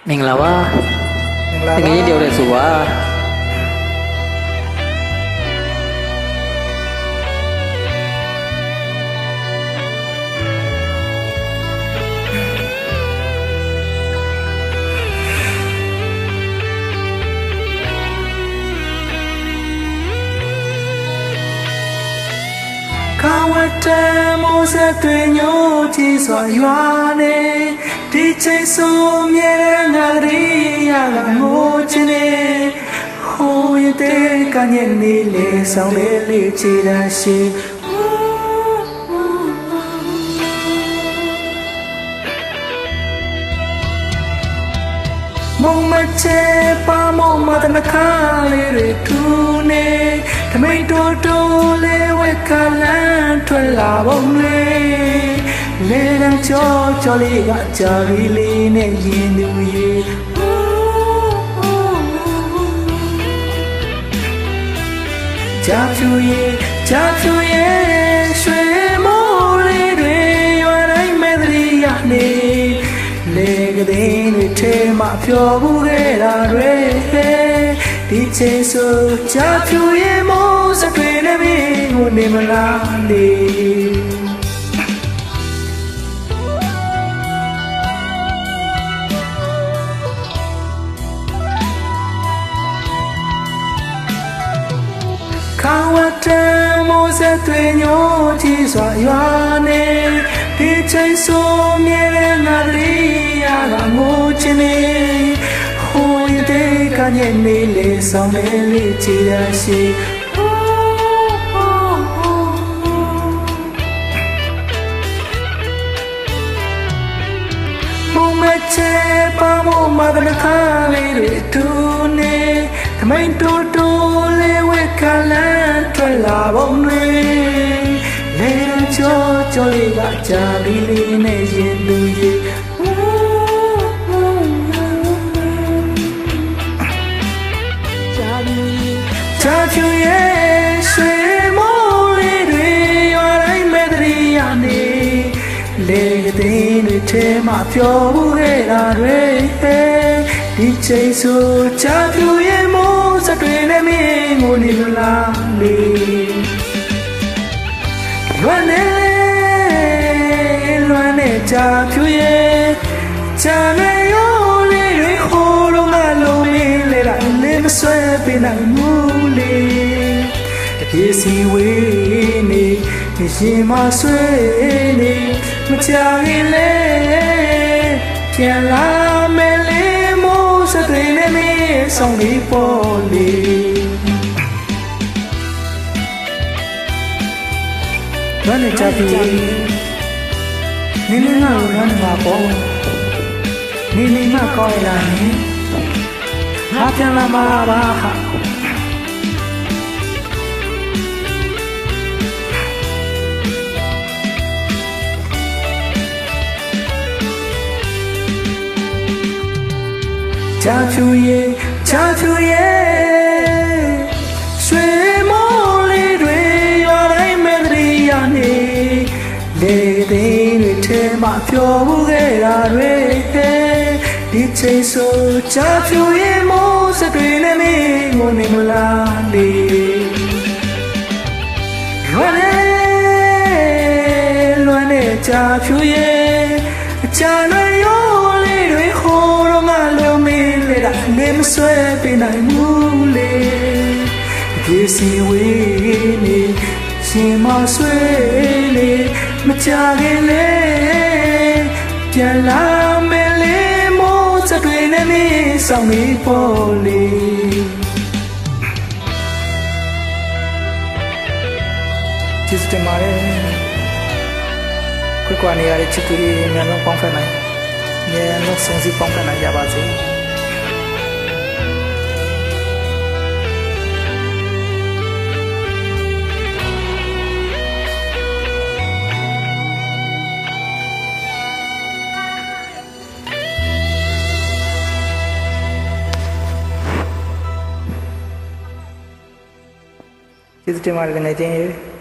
မင်္ဂလာပါတကယ်တယောက်တည်းဆိုပါကာဝတ္တမောဇတ်တွေညို့ကြည်စွာရွာနေဒီချိန်ဆိုမြဲငါရီရလာငိုချင်နေဟိုရတဲ့ကညက်နေလေဆောင်လေးလေးချီတန်းရှိမုံမချေပါမုံမတနခါလေးတွေထူနေထမိန်တိုးတိုးလေးဝက်ကလန်းထွက်လာပုံလေးလေတန်းချောချောလေးကကြာရီလေးနဲ့ရင်သူရေကြာဖြူရေကြာဖြူရေရွှေမိုးလေးတွေရွာတိုင်းမဲ့တရီရနေလေကတဲ့တွေထဲမှာပျော်ဘူးခဲ့တာတွေဒီချိန်ဆိုကြာဖြူရေမိုးစတွေနဲ့မင်းကိုနေမလားနေကာဝတ္တမောဇတ်တွေညို့ကြည်စွာရွာနေဒီချိန်ဆိုမြဲတဲ့ငါလေးရတာငိုချင်နေဟိုရတဲ့ကညက်နေလေဆောင်လေးလေးချီရရှိမုံမချေပါမုံမတနခါလေးတွေတူနေထမိန်တိုးတိုးလေးဝက်ကလန်းထွက်လာပုံတွေလေချောချောလေးကကြာလေးလေးနဲ့ရင်သူရေကြာဖြူရဲ့ရွှေမိုးလေးတွေရွာတိုင်းမဲ့တရီရနေလေကတဲ့တွေထဲမှာပျော်ဘူးခဲ့တာတွေဒီချိန်ဆိုကြာဖြူရဲ့မိုးစတွေနဲ့မင်းကိုနေမလားလေလွမ်းနေကြာဖြူရဲ့ကြာနေရောလေးတွေဟိုလုံးကလုံးလေးလေတာလေးမဆွဲပေးနိုင်ဘူးလေတပြေးစီဝေးနေရင်မဆွဲနေမချခင်လေပြန်လာမယ်လေမိုးစတွေနဲ့မင်းဆောင်လေးပေါ်လေလွမ်းနေကြာဖြူနေနေငါ့ကိုလွမ်းမှာပေါ့နေနေမှကောင်းရလားနေဟာပြန်လာမှာပါဟာကြာဖြူရဲ့ရွှေမိုးလေးတွေရွာတိုင်းမဲ့တရီရနေလေတဲ့တွေထဲမှာပျော်ဘူးခဲ့တာတွေဒီချိန်ဆိုကြာဖြူရဲ့မိုးစတွေနဲ့မင်းကိုနေမလားလေလွမ်းနေကြာဖြူရဲ့အချာလွယ်ရိုးလေးတွေဟိုတော့ငါလုံးမင်းလေတာနေမဆွဲပေးနိုင်ဘူးလေဒီစီဝေးနေရှင်မဆွဲနေမချခင်လေပြန်လာမယ်လေမိုးစတွေနဲ့မင်းဆောင်လေးပေါ်လေကျေးဇူးတင်ပါတယ်ခွေကွာနေရတဲ့ချစ်သူတွေမြန်မြန်ပေါင်းဖက်နိုင်မြန်မြန်ဆုံးစီပေါင်းဖက်နိုင်ကြပါစေကျေးဇူးတင်ပါတယ်ငယ်ချင်း